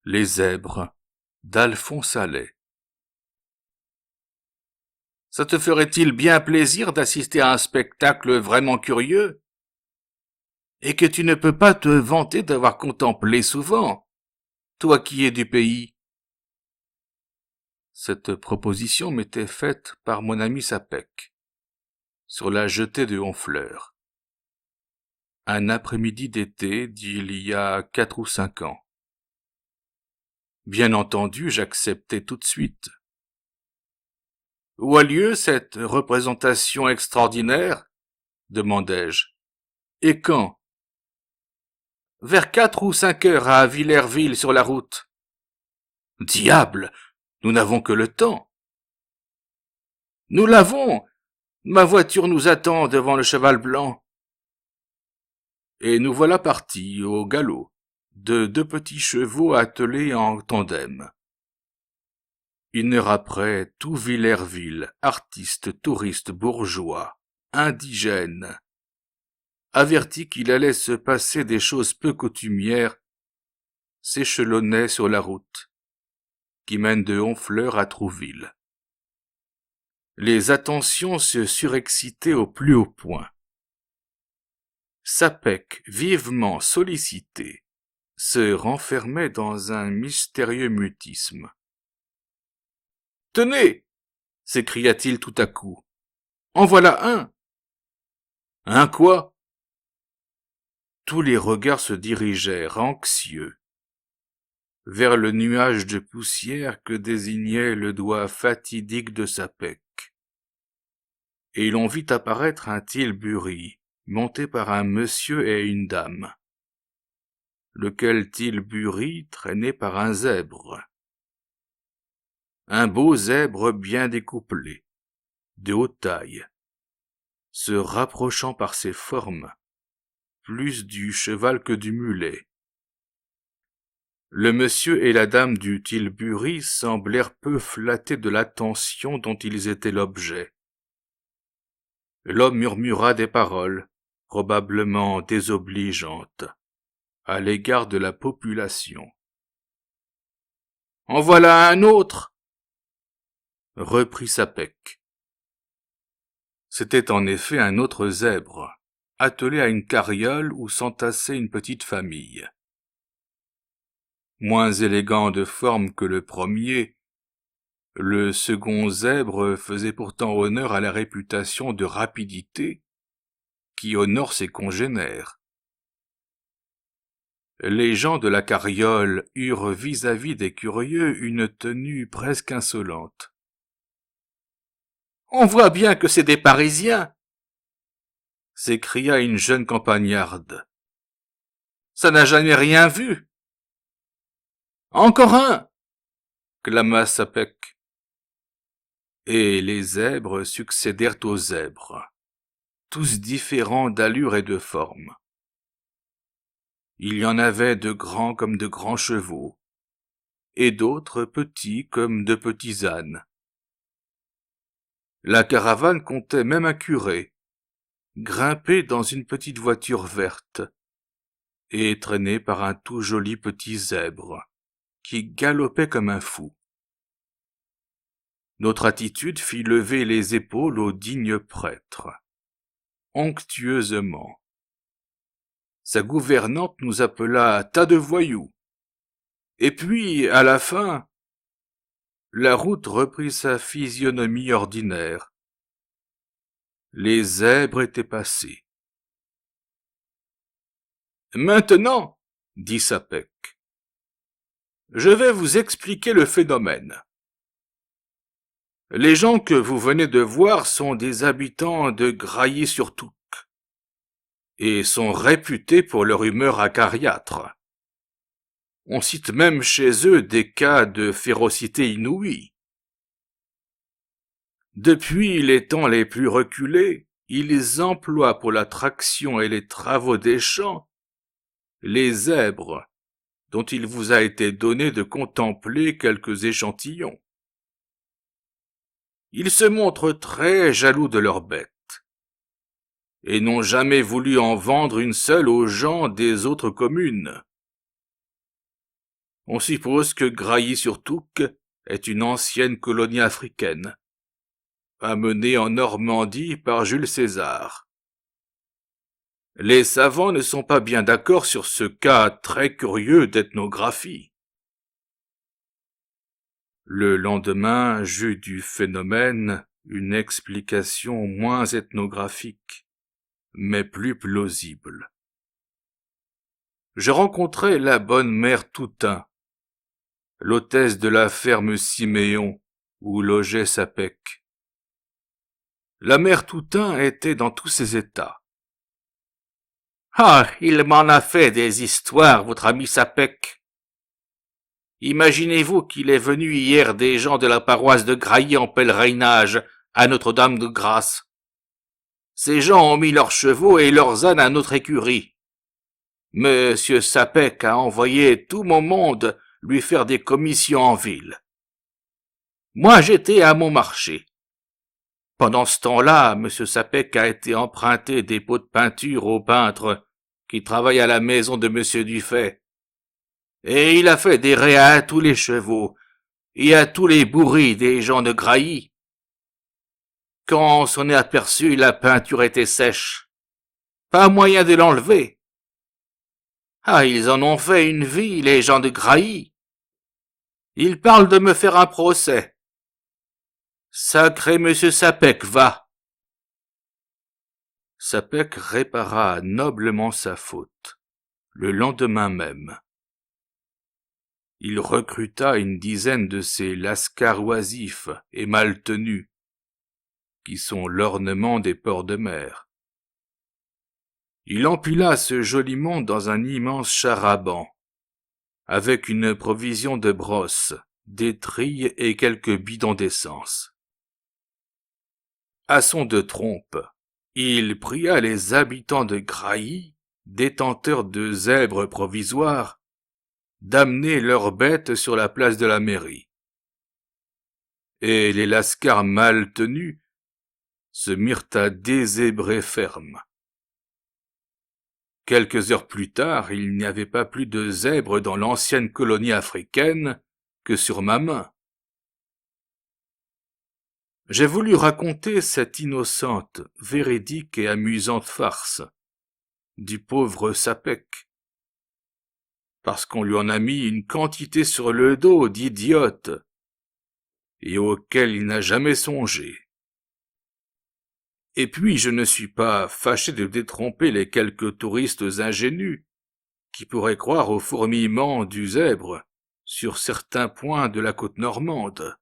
Les zèbres d'Alphonse Allais. Ça te ferait-il bien plaisir d'assister à un spectacle vraiment curieux et que tu ne peux pas te vanter d'avoir contemplé souvent, toi qui es du pays? Cette proposition m'était faite par mon ami Sapec, sur la jetée de Honfleur, un après-midi d'été d'il y a 4 ou 5 ans. Bien entendu, j'acceptai tout de suite. Où a lieu cette représentation extraordinaire? Demandai-je. Et quand? Vers 4 ou 5 heures à Villerville sur la route. Diable! Nous n'avons que le temps. Nous l'avons! Ma voiture nous attend devant le cheval blanc. Et nous voilà partis au galop, de 2 petits chevaux attelés en tandem. 1 heure après, tout Villerville, artistes, touristes, bourgeois, indigènes, avertis qu'il allait se passer des choses peu coutumières, s'échelonnait sur la route qui mène de Honfleur à Trouville. Les attentions se surexcitaient au plus haut point. Sapec, vivement sollicité, se renfermait dans un mystérieux mutisme. « Tenez !» s'écria-t-il tout à coup. « En voilà un !»« Un quoi ?» Tous les regards se dirigèrent, anxieux, vers le nuage de poussière que désignait le doigt fatidique de Sapec. Et l'on vit apparaître un tilbury, monté par un monsieur et une dame, lequel tilbury traîné par un zèbre. Un beau zèbre bien découplé, de haute taille, se rapprochant par ses formes, plus du cheval que du mulet. Le monsieur et la dame du tilbury semblèrent peu flattés de l'attention dont ils étaient l'objet. L'homme murmura des paroles, probablement désobligeantes, à l'égard de la population. « En voilà un autre !» reprit Sapec. C'était en effet un autre zèbre, attelé à une carriole où s'entassait une petite famille. Moins élégant de forme que le premier, le second zèbre faisait pourtant honneur à la réputation de rapidité qui honore ses congénères. Les gens de la carriole eurent vis-à-vis des curieux une tenue presque insolente. « On voit bien que c'est des Parisiens !» s'écria une jeune campagnarde. « Ça n'a jamais rien vu !»« Encore un !» clama Sapec. Et les zèbres succédèrent aux zèbres, tous différents d'allure et de forme. Il y en avait de grands comme de grands chevaux, et d'autres petits comme de petits ânes. La caravane comptait même un curé, grimpé dans une petite voiture verte, et traîné par un tout joli petit zèbre, qui galopait comme un fou. Notre attitude fit lever les épaules au digne prêtre, onctueusement. Sa gouvernante nous appela tas de voyous. Et puis, à la fin, la route reprit sa physionomie ordinaire. Les zèbres étaient passés. « Maintenant, dit Sapec, je vais vous expliquer le phénomène. Les gens que vous venez de voir sont des habitants de Grailly-sur-Touques et sont réputés pour leur humeur acariâtre. On cite même chez eux des cas de férocité inouïe. Depuis les temps les plus reculés, ils emploient pour la traction et les travaux des champs les zèbres, dont il vous a été donné de contempler quelques échantillons. Ils se montrent très jaloux de leurs bêtes, et n'ont jamais voulu en vendre une seule aux gens des autres communes. On suppose que Grailly-sur-Touques est une ancienne colonie africaine, amenée en Normandie par Jules César. Les savants ne sont pas bien d'accord sur ce cas très curieux d'ethnographie. Le lendemain, j'eus du phénomène une explication moins ethnographique, mais plus plausible. Je rencontrai la bonne mère Toutain, l'hôtesse de la ferme Siméon, où logeait Sapec. La mère Toutain était dans tous ses états. « Ah, il m'en a fait des histoires, votre ami Sapec. Imaginez-vous qu'il est venu hier des gens de la paroisse de Grailly en pèlerinage à Notre-Dame de Grâce. Ces gens ont mis leurs chevaux et leurs ânes à notre écurie. Monsieur Sapec a envoyé tout mon monde lui faire des commissions en ville. Moi, j'étais à mon marché. Pendant ce temps-là, monsieur Sapec a été emprunter des pots de peinture au peintre qui travaille à la maison de monsieur Dufay. Et il a fait des réas à tous les chevaux et à tous les bourris des gens de Grailly. Quand on s'en est aperçu, la peinture était sèche. Pas moyen de l'enlever. Ah, ils en ont fait une vie, les gens de Grailly. Ils parlent de me faire un procès. Sacré monsieur Sapec, va. Sapec répara noblement sa faute, le lendemain même. Il recruta une dizaine de ces lascars oisifs et mal tenus, qui sont l'ornement des ports de mer. Il empila ce joli monde dans un immense char-à-banc, avec une provision de brosses, d'étrilles et quelques bidons d'essence. À son de trompe, il pria les habitants de Grailly, détenteurs de zèbres provisoires, d'amener leurs bêtes sur la place de la mairie. Et les lascars mal tenus se mirent à désébrer ferme. Quelques heures plus tard, il n'y avait pas plus de zèbres dans l'ancienne colonie africaine que sur ma main. J'ai voulu raconter cette innocente, véridique et amusante farce du pauvre Sapec, parce qu'on lui en a mis une quantité sur le dos d'idiotes, et auquel il n'a jamais songé. Et puis je ne suis pas fâché de détromper les quelques touristes ingénus, qui pourraient croire au fourmillement du zèbre sur certains points de la côte normande.